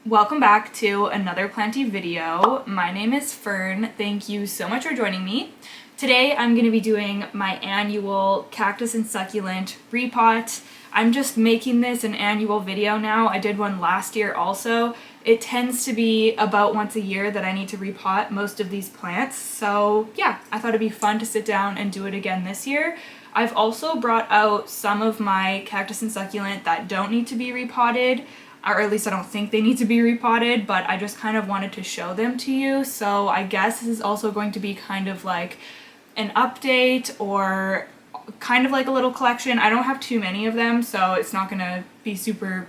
Welcome back to another Planty video. My name is Fern. Thank you so much for joining me. Today I'm going to be doing my annual cactus and succulent repot. I'm just making this an annual video now. I did one last year also. It tends to be about once a year that I need to repot most of these plants. So yeah, I thought it'd be fun to sit down and do it again this year. I've also brought out some of my cactus and succulent that don't need to be repotted, or at least I don't think they need to be repotted, but I just kind of wanted to show them to you. So I guess this is also going to be kind of like an update or kind of like a little collection. I don't have too many of them, so it's not gonna be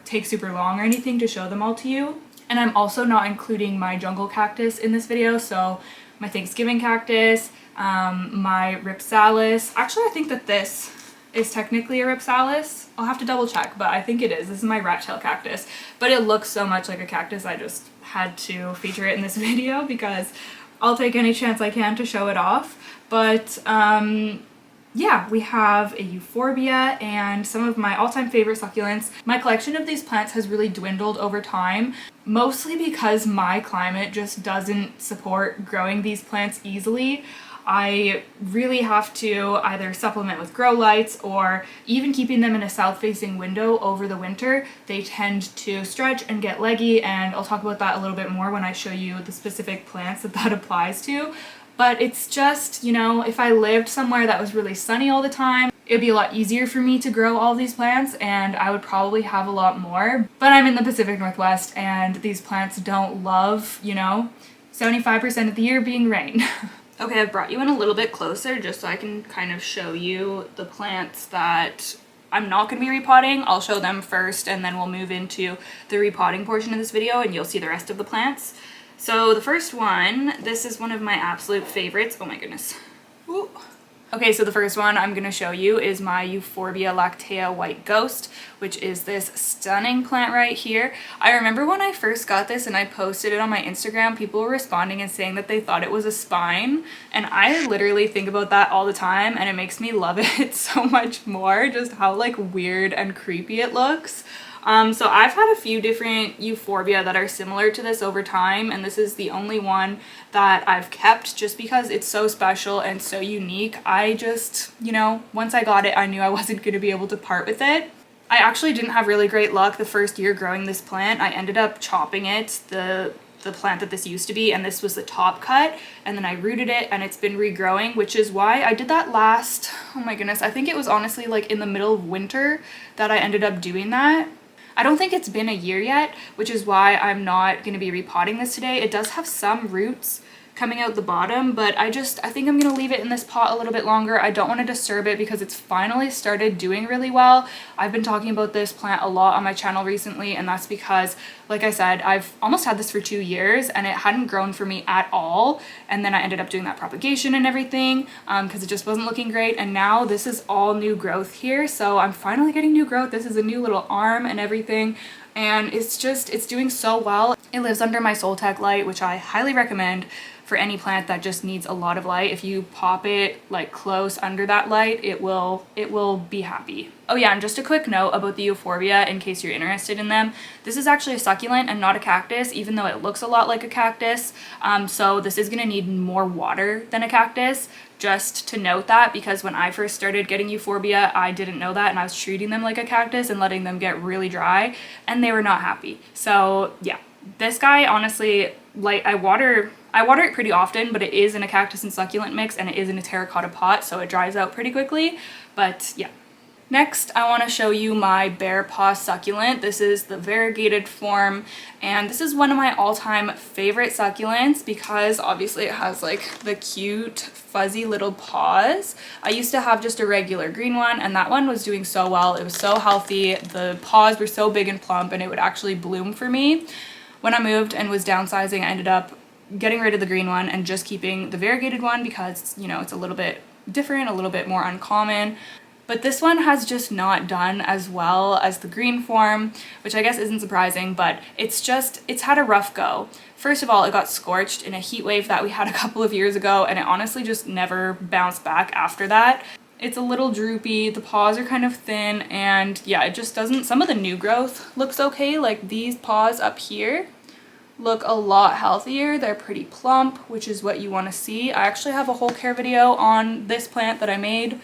take super long or anything to show them all to you. And I'm also not including my jungle cactus in this video, so my Thanksgiving cactus, my ripsalis. Actually, I think that this is technically a ripsalis. I'll have to double check, but I think it is. This is my rattail cactus, but it looks so much like a cactus I just had to feature it in this video because I'll take any chance I can to show it off. But yeah, we have a euphorbia and some of my all-time favorite succulents. My collection of these plants has really dwindled over time, mostly because my climate just doesn't support growing these plants easily. I really have to either supplement with grow lights or even keeping them in a south-facing window over the winter. They tend to stretch and get leggy, and I'll talk about that a little bit more when I show you the specific plants that applies to. But it's just, you know, if I lived somewhere that was really sunny all the time, it'd be a lot easier for me to grow all these plants and I would probably have a lot more. But I'm in the Pacific Northwest and these plants don't love, 75% of the year being rain. Okay, I've brought you in a little bit closer just so I can kind of show you the plants that I'm not going to be repotting. I'll show them first and then we'll move into the repotting portion of this video and you'll see the rest of the plants. So the first one, this is one of my absolute favorites. Oh my goodness. Ooh. Okay, so the first one I'm going to show you is my Euphorbia lactea white ghost, which is this stunning plant right here. I remember when I first got this and I posted it on my Instagram, people were responding and saying that they thought it was a spine, and I literally think about that all the time and it makes me love it so much more, just how like weird and creepy it looks. So I've had a few different euphorbia that are similar to this over time, and this is the only one that I've kept just because it's so special and so unique. I just, once I got it, I knew I wasn't going to be able to part with it. I actually didn't have really great luck the first year growing this plant. I ended up chopping it, the plant that this used to be, and this was the top cut, and then I rooted it and it's been regrowing, which is why I did that last, oh my goodness, I think it was honestly like in the middle of winter that I ended up doing that. I don't think it's been a year yet, which is why I'm not going to be repotting this today. It does have some roots coming out the bottom, but I think I'm going to leave it in this pot a little bit longer. I don't want to disturb it because it's finally started doing really well. I've been talking about this plant a lot on my channel recently, and that's because, like I said, I've almost had this for 2 years and it hadn't grown for me at all. And then I ended up doing that propagation and everything because it just wasn't looking great. And now this is all new growth here. So I'm finally getting new growth. This is a new little arm and everything. And it's doing so well. It lives under my Soltech light, which I highly recommend for any plant that just needs a lot of light. If you pop it like close under that light, it will be happy. Oh yeah, and just a quick note about the euphorbia in case you're interested in them. This is actually a succulent and not a cactus, even though it looks a lot like a cactus. So this is gonna need more water than a cactus. Just to note that, because when I first started getting euphorbia, I didn't know that and I was treating them like a cactus and letting them get really dry and they were not happy. So yeah, this guy, honestly, like I water it pretty often, but it is in a cactus and succulent mix and it is in a terracotta pot, so it dries out pretty quickly, but yeah. Next, I want to show you my bearpaw succulent. This is the variegated form, and this is one of my all-time favorite succulents because obviously it has like the cute fuzzy little paws. I used to have just a regular green one, and that one was doing so well. It was so healthy. The paws were so big and plump, and it would actually bloom for me. When I moved and was downsizing, I ended up getting rid of the green one and just keeping the variegated one because, it's a little bit different, a little bit more uncommon. But this one has just not done as well as the green form, which I guess isn't surprising, but it's had a rough go. First of all, it got scorched in a heat wave that we had a couple of years ago, and it honestly just never bounced back after that. It's a little droopy, the paws are kind of thin, and yeah, it just doesn't, some of the new growth looks okay, like these paws up here. look a lot healthier. They're pretty plump, which is what you want to see. I actually have a whole care video on this plant that I made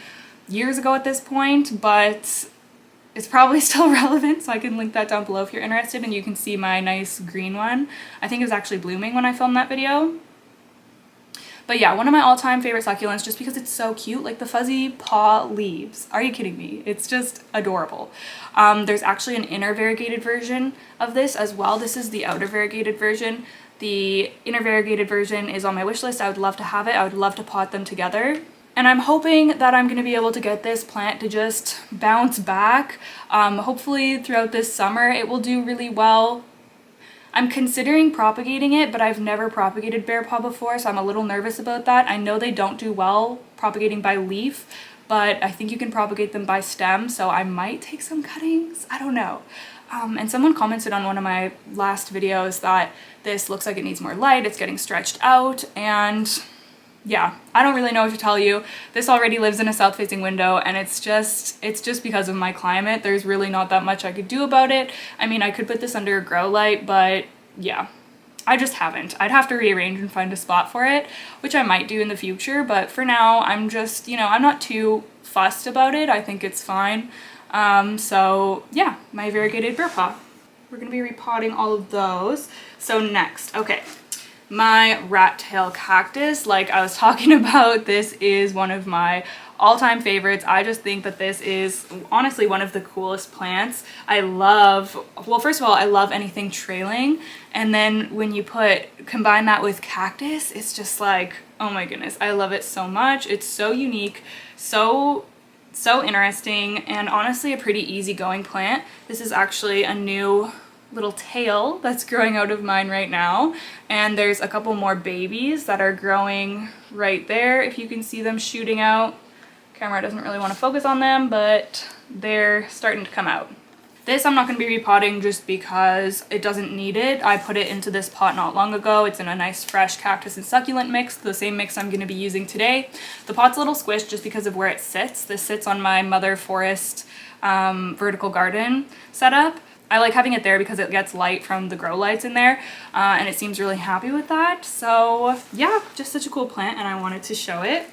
years ago at this point, but it's probably still relevant, so I can link that down below if you're interested, and you can see my nice green one. I think it was actually blooming when I filmed that video. But yeah, one of my all-time favorite succulents just because it's so cute, like the fuzzy paw leaves. Are you kidding me? It's just adorable. There's actually an inner variegated version of this as well. This is the outer variegated version. The inner variegated version is on my wish list. I would love to have it. I would love to pot them together. And I'm hoping that I'm going to be able to get this plant to just bounce back. Hopefully throughout this summer it will do really well. I'm considering propagating it, but I've never propagated bearpaw before, so I'm a little nervous about that. I know they don't do well propagating by leaf, but I think you can propagate them by stem, so I might take some cuttings. I don't know. And someone commented on one of my last videos that this looks like it needs more light, it's getting stretched out, and yeah, I don't really know what to tell you. This already lives in a south-facing window, and it's just because of my climate. There's really not that much I could do about it. I mean, I could put this under a grow light, but yeah, I just haven't. I'd have to rearrange and find a spot for it, which I might do in the future, but for now, I'm just, you know, I'm not too fussed about it. I think it's fine. So yeah, my variegated bearpaw. We're gonna be repotting all of those. So next, okay. My rattail cactus, like I was talking about, this is one of my all-time favorites. I just think that this is honestly one of the coolest plants. Well, first of all, I love anything trailing, and then when you combine that with cactus, it's just like, oh my goodness, I love it so much. It's so unique, so interesting, and honestly a pretty easygoing plant. This is actually a new little tail that's growing out of mine right now, and there's a couple more babies that are growing right there, if you can see them shooting out. Camera doesn't really want to focus on them, but they're starting to come out. This I'm not going to be repotting just because it doesn't need it. I put it into this pot not long ago. It's in a nice fresh cactus and succulent mix, the same mix I'm going to be using today. The pot's a little squished just because of where it sits. This sits on my mother forest vertical garden setup. I like having it there because it gets light from the grow lights in there, and it seems really happy with that. So yeah, just such a cool plant, and I wanted to show it.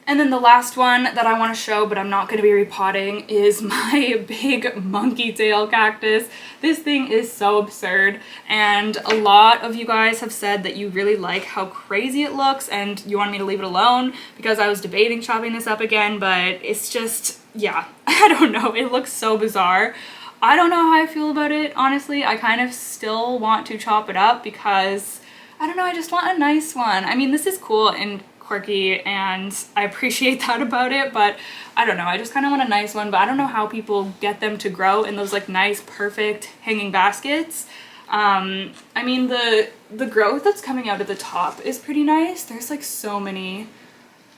And then the last one that I want to show, but I'm not going to be repotting, is my big monkeytail cactus. This thing is so absurd, and a lot of you guys have said that you really like how crazy it looks, and you wanted me to leave it alone because I was debating chopping this up again, but it's just, yeah, I don't know, it looks so bizarre. I don't know how I feel about it, honestly. I kind of still want to chop it up because, I don't know, I just want a nice one. I mean, this is cool and quirky, and I appreciate that about it, but I don't know, I just kind of want a nice one, but I don't know how people get them to grow in those like nice, perfect hanging baskets. I mean, the growth that's coming out of the top is pretty nice. There's like so many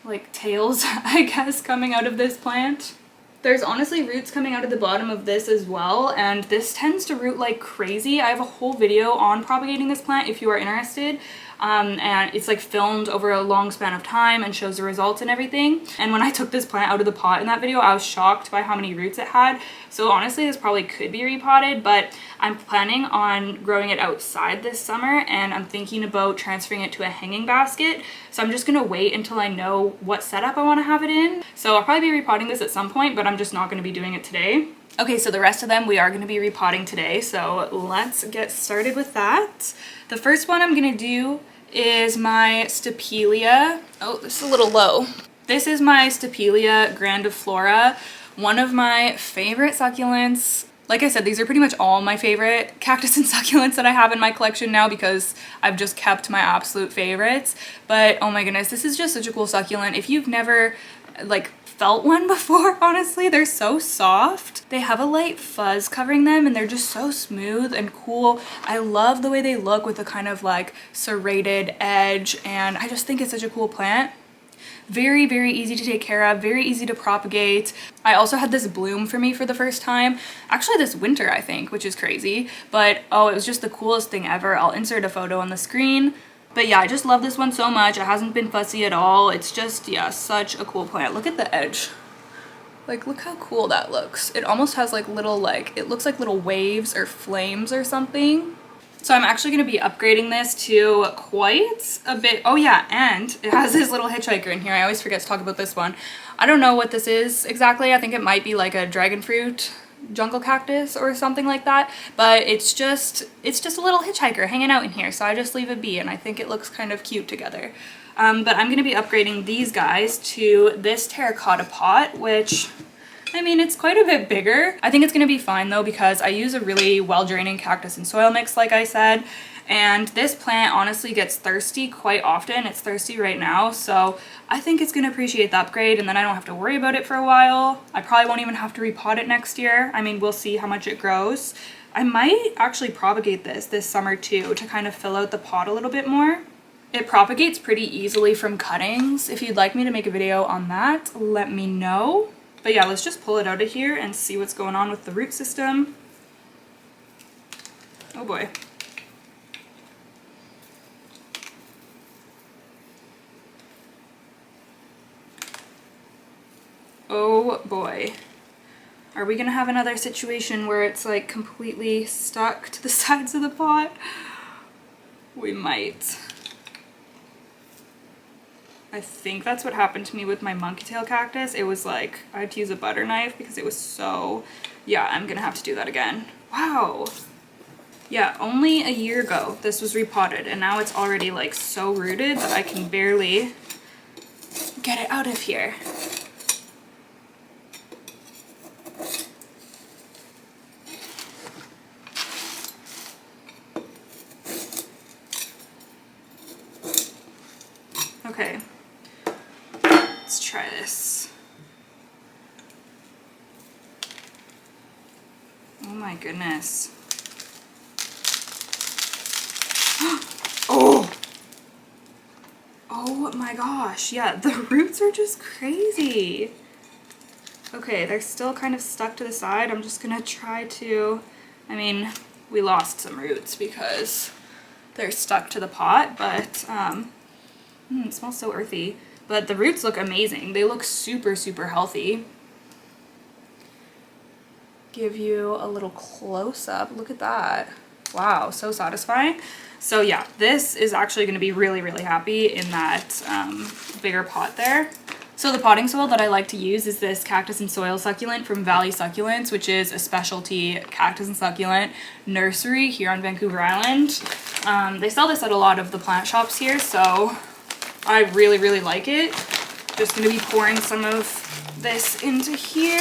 like tails, I guess, coming out of this plant. There's honestly roots coming out of the bottom of this as well, and this tends to root like crazy. I have a whole video on propagating this plant if you are interested, and it's like filmed over a long span of time and shows the results and everything. And when I took this plant out of the pot in that video, I was shocked by how many roots it had. So honestly, this probably could be repotted, but I'm planning on growing it outside this summer, and I'm thinking about transferring it to a hanging basket. So I'm just gonna wait until I know what setup I want to have it in. So I'll probably be repotting this at some point, but I'm just not going to be doing it today. Okay, so the rest of them we are going to be repotting today, so let's get started with that. The first one I'm going to do is my stapelia. Oh, this is a little low. This is my stapelia grandiflora, one of my favorite succulents. Like I said, these are pretty much all my favorite cactus and succulents that I have in my collection now because I've just kept my absolute favorites. But oh my goodness, this is just such a cool succulent. If you've never like felt one before, honestly, they're so soft. They have a light fuzz covering them, and they're just so smooth and cool. I love the way they look with a kind of like serrated edge, and I just think it's such a cool plant. Very, very easy to take care of, very easy to propagate. I also had this bloom for me for the first time, actually this winter, I think, which is crazy, but oh, it was just the coolest thing ever. I'll insert a photo on the screen. But yeah, I just love this one so much. It hasn't been fussy at all. It's just, yeah, such a cool plant. Look at the edge. Like, look how cool that looks. It almost has like little, like, it looks like little waves or flames or something. So I'm actually going to be upgrading this to quite a bit. Oh yeah, and it has this little hitchhiker in here. I always forget to talk about this one. I don't know what this is exactly. I think it might be like a dragon fruit jungle cactus or something like that, but it's just a little hitchhiker hanging out in here, so I just leave it be, and I think it looks kind of cute together. But I'm going to be upgrading these guys to this terracotta pot, which, I mean, it's quite a bit bigger. I think it's going to be fine though, because I use a really well-draining cactus and soil mix, like I said, and this plant honestly gets thirsty quite often. It's thirsty right now, so I think it's going to appreciate the upgrade, and then I don't have to worry about it for a while. I probably won't even have to repot it next year. I mean, we'll see how much it grows. I might actually propagate this summer too, to kind of fill out the pot a little bit more. It propagates pretty easily from cuttings. If you'd like me to make a video on that, let me know. But yeah, let's just pull it out of here and see what's going on with the root system. Oh boy. Oh boy. Are we gonna have another situation where it's like completely stuck to the sides of the pot? We might. I think that's what happened to me with my monkeytail cactus. It was like, I had to use a butter knife because it was so, yeah, I'm gonna have to do that again. Wow. Yeah, only a year ago this was repotted, and now it's already like so rooted that I can barely get it out of here. Okay, let's try this. Oh my goodness. Oh! Oh my gosh, yeah, the roots are just crazy. Okay, they're still kind of stuck to the side. I'm just gonna try to, I mean, we lost some roots because they're stuck to the pot, but it smells so earthy, but the roots look amazing. They look super, super healthy. Give you a little close-up. Look at that. Wow, so satisfying. So yeah, this is actually going to be really, really happy in that bigger pot there. So the potting soil that I like to use is this cactus and soil succulent from Valley Succulents, which is a specialty cactus and succulent nursery here on Vancouver Island. They sell this at a lot of the plant shops here, so I really, really like it. Just going to be pouring some of this into here.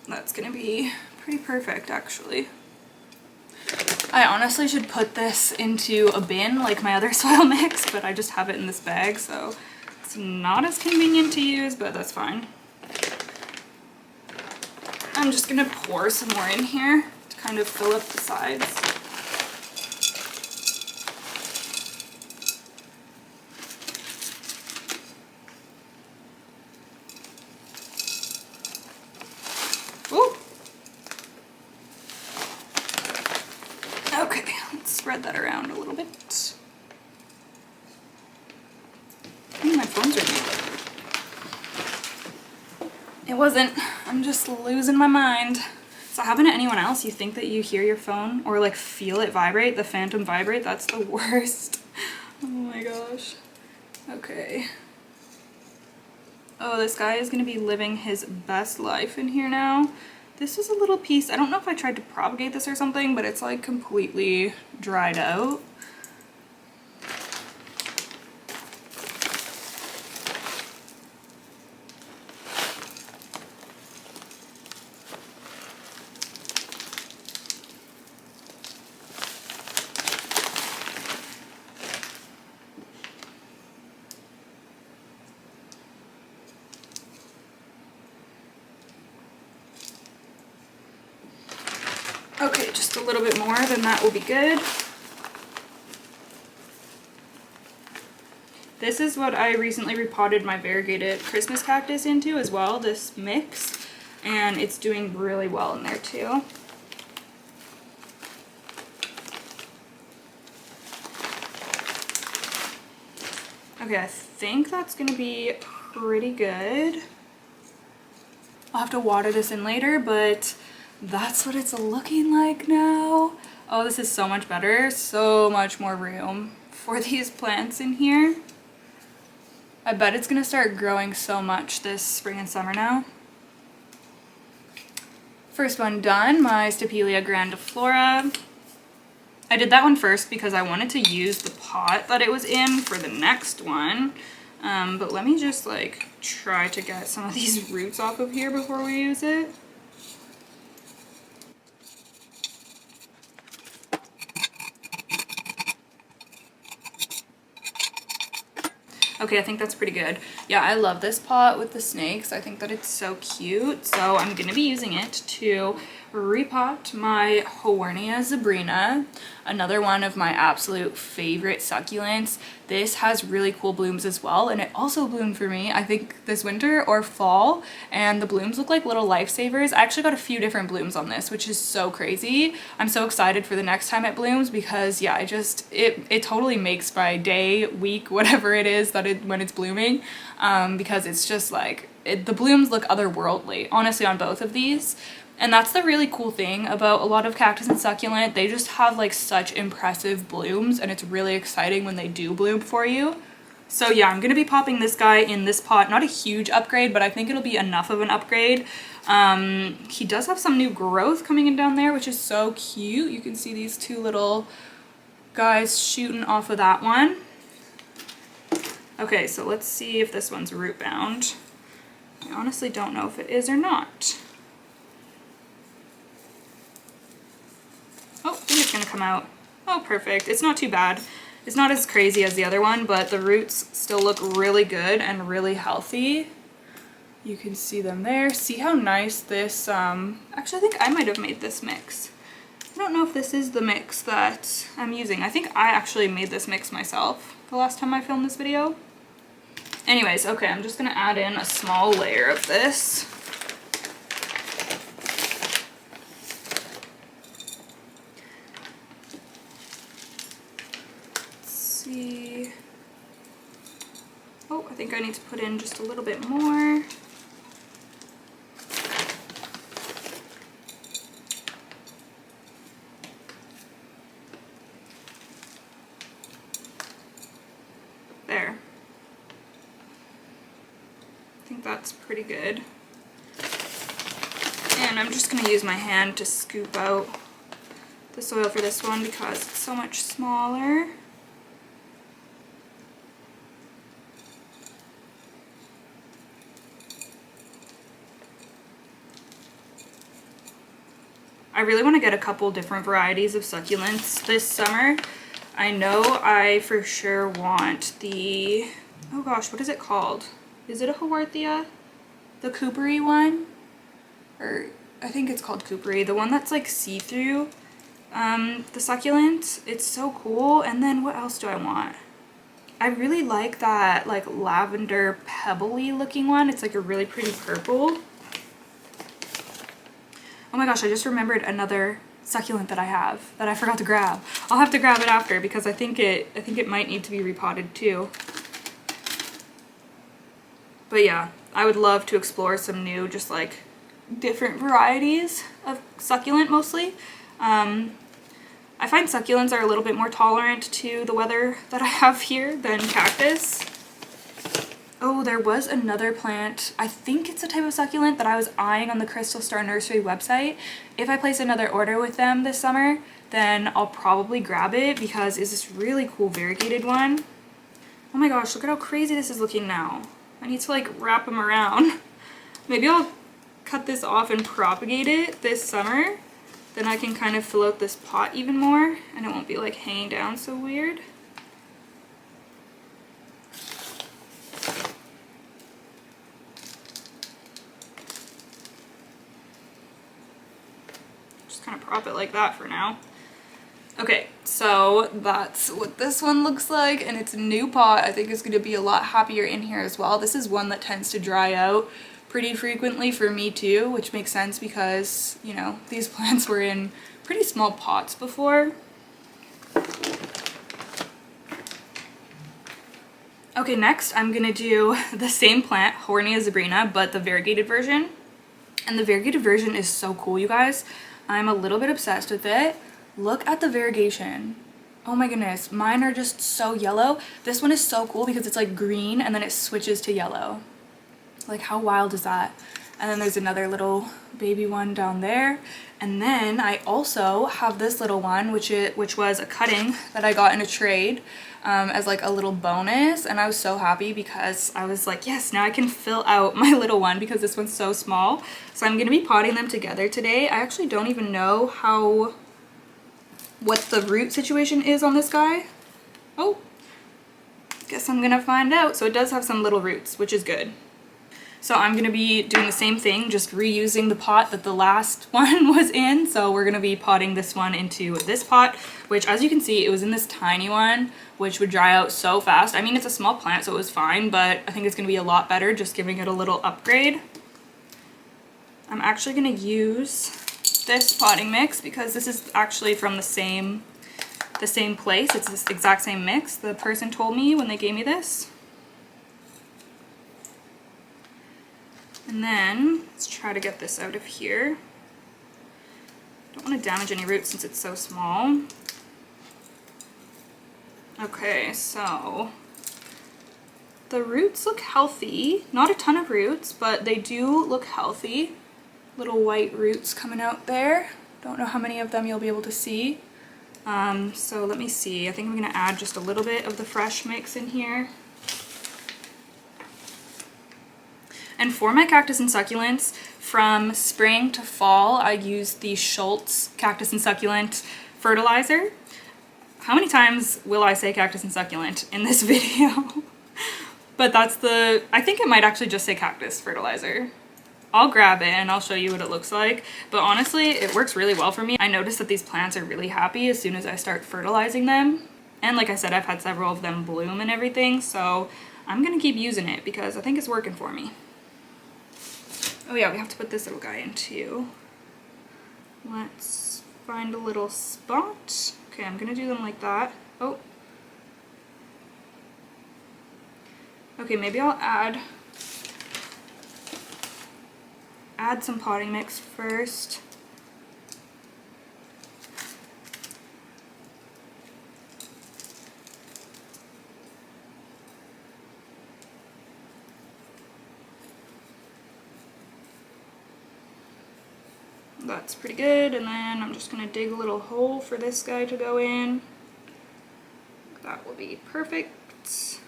That's going to be pretty perfect, actually. I honestly should put this into a bin like my other soil mix, but I just have it in this bag, so it's not as convenient to use, but that's fine. I'm just gonna pour some more in here to kind of fill up the sides. Ooh. Okay, let's spread that around a little bit. My phone's ringing. It wasn't. I'm just losing my mind. Does that happen to anyone else? You think that you hear your phone or like feel it vibrate, the phantom vibrate? That's the worst. Oh my gosh. Okay. Oh, this guy is gonna be living his best life in here now. This is a little piece. I don't know if I tried to propagate this or something, but it's like completely dried out. Okay, just a little bit more, then that will be good. This is what I recently repotted my variegated Christmas cactus into as well, this mix, and it's doing really well in there too. Okay, I think that's gonna be pretty good. I'll have to water this in later, but that's what it's looking like now. Oh, this is so much better. So much more room for these plants in here. I bet it's gonna start growing so much this spring and summer now. First one done, my stapelia grandiflora. I did that one first because I wanted to use the pot that it was in for the next one. But let me just like try to get some of these roots off of here before we use it. Okay, I think that's pretty good. Yeah, I love this pot with the snakes. I think that it's so cute. So I'm gonna be using it to repot my hornia zebrina, another one of my absolute favorite succulents. This has really cool blooms as well, and it also bloomed for me, I think this winter or fall, and the blooms look like little lifesavers. I actually got a few different blooms on this, which is so crazy. I'm so excited for the next time it blooms because yeah, it totally makes my day, week, whatever it is that when it's blooming, because it's just like, the blooms look otherworldly, honestly, on both of these. And that's the really cool thing about a lot of cactus and succulent. They just have like such impressive blooms, and it's really exciting when they do bloom for you. So yeah, I'm gonna be popping this guy in this pot. Not a huge upgrade, but I think it'll be enough of an upgrade. He does have some new growth coming in down there, which is so cute. You can see these two little guys shooting off of that one. Okay, so let's see if this one's root bound. I honestly don't know if it is or not. Oh, I think it's gonna come out. Oh, perfect. It's not too bad. It's not as crazy as the other one, but the roots still look really good and really healthy. You can see them there. See how nice this, actually I think I might have made this mix. I don't know if this is the mix that I'm using. I think I actually made this mix myself the last time I filmed this video. Anyways, okay, I'm just gonna add in a small layer of this. Oh, I think I need to put in just a little bit more. There. I think that's pretty good. And I'm just going to use my hand to scoop out the soil for this one because it's so much smaller. I really want to get a couple different varieties of succulents this summer. I know I for sure want the, oh gosh, what is it called? Is it a huernia? The coopery one? Or I think it's called coopery. The one that's like see-through, the succulent. It's so cool. And then what else do I want? I really like that like lavender pebbly looking one. It's like a really pretty purple. Oh my gosh, I just remembered another succulent that I have that I forgot to grab. I'll have to grab it after because I think it might need to be repotted too. But yeah, I would love to explore some new, just like different varieties of succulent mostly. I find succulents are a little bit more tolerant to the weather that I have here than cactus. Oh, there was another plant, I think it's a type of succulent that I was eyeing on the Crystal Star Nursery website. If I place another order with them this summer, then I'll probably grab it because it's this really cool variegated one. Oh my gosh, look at how crazy this is looking now. I need to like wrap them around. Maybe I'll cut this off and propagate it this summer. Then I can kind of fill out this pot even more and it won't be like hanging down so weird. Kind of prop it like that for now. Okay, so that's what this one looks like, and it's a new pot. I think it's going to be a lot happier in here as well. This is one that tends to dry out pretty frequently for me too, which makes sense because, you know, these plants were in pretty small pots before. Okay, next I'm gonna do the same plant, Horny zebrina, but the variegated version. And the variegated version is so cool, you guys. I'm a little bit obsessed with it. Look at the variegation. Oh my goodness, mine are just so yellow. This one is so cool because it's like green and then it switches to yellow. Like, how wild is that? And then there's another little baby one down there. And then I also have this little one, which was a cutting that I got in a trade as like a little bonus. And I was so happy because I was like, yes, now I can fill out my little one because this one's so small. So I'm gonna be potting them together today. I actually don't even know what the root situation is on this guy. Oh, guess I'm gonna find out. So it does have some little roots, which is good. So I'm gonna be doing the same thing, just reusing the pot that the last one was in. So we're gonna be potting this one into this pot, which, as you can see, it was in this tiny one, which would dry out so fast. I mean, it's a small plant, so it was fine, but I think it's gonna be a lot better just giving it a little upgrade. I'm actually gonna use this potting mix because this is actually from the same place. It's this exact same mix the person told me when they gave me this. And then let's try to get this out of here. Don't want to damage any roots since it's so small. Okay, so the roots look healthy. Not a ton of roots, but they do look healthy. Little white roots coming out there. Don't know how many of them you'll be able to see. So let me see. I think I'm gonna add just a little bit of the fresh mix in here. And for my cactus and succulents, from spring to fall, I use the Schultz cactus and succulent fertilizer. How many times will I say cactus and succulent in this video? But I think it might actually just say cactus fertilizer. I'll grab it and I'll show you what it looks like. But honestly, it works really well for me. I noticed that these plants are really happy as soon as I start fertilizing them. And like I said, I've had several of them bloom and everything, so I'm gonna keep using it because I think it's working for me. Oh yeah, we have to put this little guy in too. Let's find a little spot. Okay, I'm gonna do them like that. Oh. Okay, maybe I'll add some potting mix first. That's pretty good, and then I'm just gonna dig a little hole for this guy to go in. That will be perfect.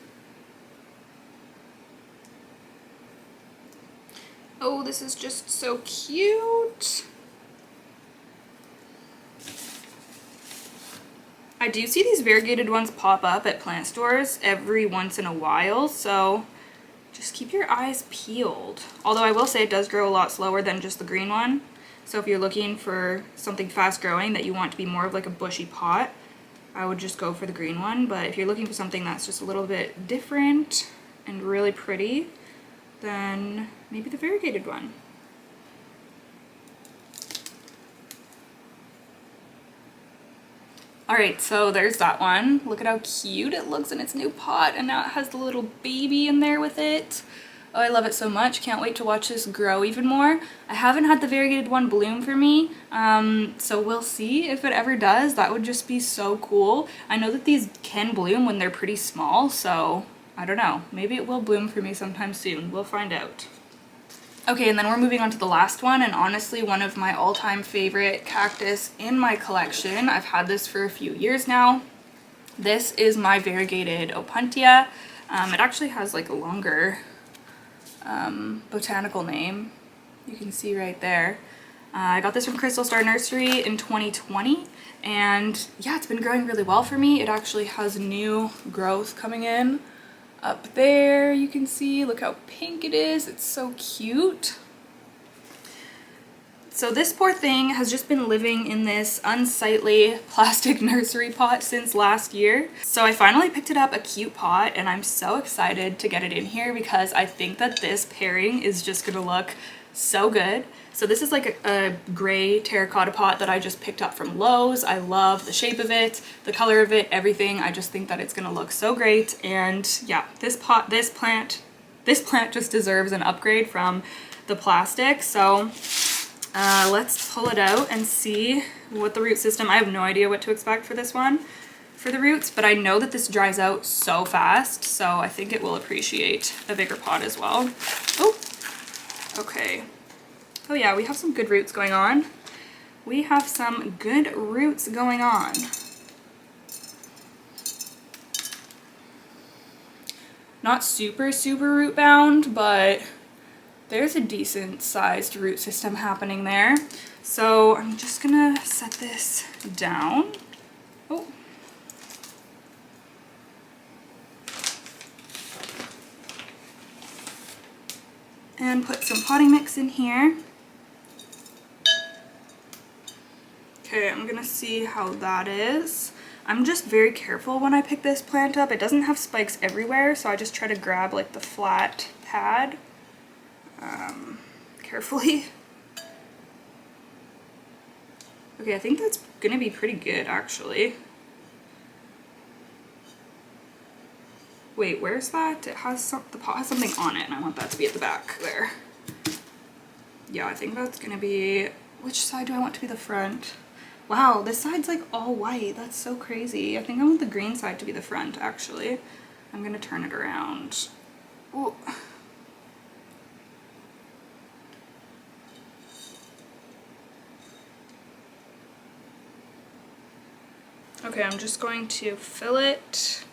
Oh, this is just so cute. I do see these variegated ones pop up at plant stores every once in a while, so just keep your eyes peeled. Although I will say it does grow a lot slower than just the green one. So if you're looking for something fast growing that you want to be more of like a bushy pot, I would just go for the green one. But if you're looking for something that's just a little bit different and really pretty, then maybe the variegated one. Alright, so there's that one. Look at how cute it looks in its new pot, and now it has the little baby in there with it. Oh, I love it so much. Can't wait to watch this grow even more. I haven't had the variegated one bloom for me, so we'll see if it ever does. That would just be so cool. I know that these can bloom when they're pretty small, so I don't know. Maybe it will bloom for me sometime soon. We'll find out. Okay, and then we're moving on to the last one, and honestly one of my all-time favorite cactus in my collection. I've had this for a few years now. This is my variegated opuntia. It actually has like a longer botanical name. You can see right there. I got this from Crystal Star Nursery in 2020, and yeah, it's been growing really well for me. It actually has new growth coming in. Up there you can see, look how pink it is. It's so cute. So this poor thing has just been living in this unsightly plastic nursery pot since last year. So I finally picked it up, a cute pot, and I'm so excited to get it in here because I think that this pairing is just gonna look So good. So this is like a gray terracotta pot that I just picked up from Lowe's. I love the shape of it, the color of it, everything. I just think that it's gonna look so great. And yeah, this plant just deserves an upgrade from the plastic. So let's pull it out and see what the root system, I have no idea what to expect for this one, for the roots, but I know that this dries out so fast, so I think it will appreciate a bigger pot as well. Oh, okay. Oh yeah, we have some good roots going on. We have some good roots going on. Not super root bound, but there's a decent sized root system happening there. So I'm just gonna set this down. Oh. And put some potting mix in here. Okay, I'm gonna see how that is. I'm just very careful when I pick this plant up. It doesn't have spikes everywhere, so I just try to grab like the flat pad carefully. Okay, I think that's gonna be pretty good actually. Wait, where's that? It has the pot has something on it and I want that to be at the back there. Yeah, I think that's gonna be, which side do I want to be the front? Wow, this side's like all white. That's so crazy. I think I want the green side to be the front actually. I'm gonna turn it around. Ooh. Okay, I'm just going to fill it.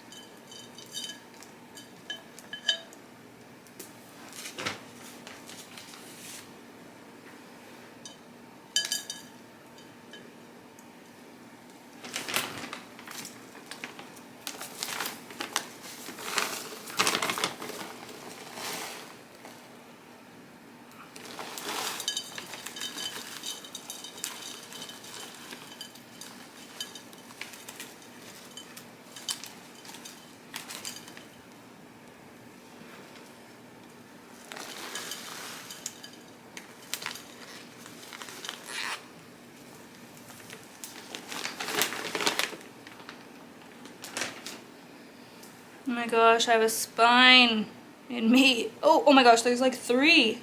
Oh my gosh, I have a spine in me. Oh my gosh, there's like 3.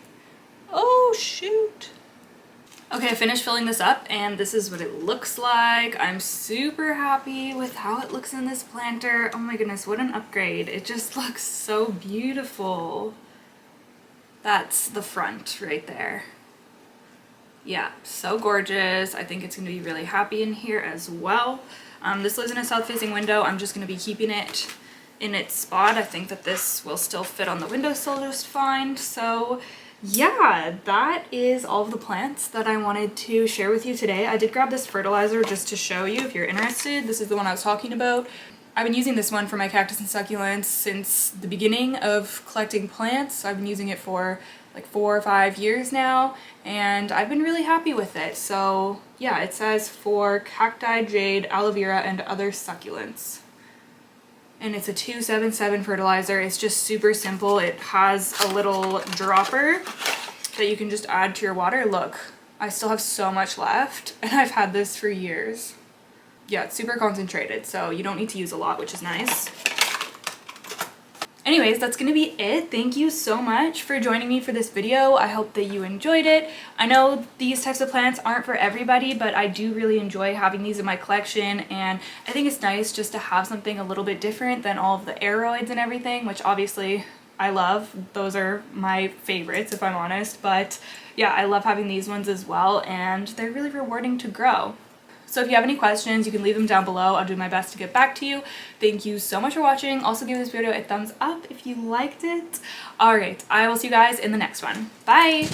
Oh shoot. Okay, I finished filling this up and this is what it looks like. I'm super happy with how it looks in this planter. Oh my goodness, what an upgrade. It just looks so beautiful. That's the front right there. Yeah, so gorgeous. I think it's gonna be really happy in here as well. This lives in a south-facing window. I'm just gonna be keeping it in its spot. I think that this will still fit on the windowsill just fine. So yeah, that is all of the plants that I wanted to share with you today. I did grab this fertilizer just to show you if you're interested. This is the one I was talking about. I've been using this one for my cactus and succulents since the beginning of collecting plants. I've been using it for like 4 or 5 years now, and I've been really happy with it. So yeah, it says for cacti, jade, aloe vera, and other succulents. And it's a 277 fertilizer. It's just super simple. It has a little dropper that you can just add to your water. Look, I still have so much left and I've had this for years. Yeah, it's super concentrated, so you don't need to use a lot, which is nice. Anyways, that's gonna be it. Thank you so much for joining me for this video. I hope that you enjoyed it. I know these types of plants aren't for everybody, but I do really enjoy having these in my collection, and I think it's nice just to have something a little bit different than all of the aeroids and everything, which obviously I love. Those are my favorites, if I'm honest, but yeah, I love having these ones as well, and they're really rewarding to grow. So if you have any questions, you can leave them down below. I'll do my best to get back to you. Thank you so much for watching. Also give this video a thumbs up if you liked it. All right, I will see you guys in the next one. Bye.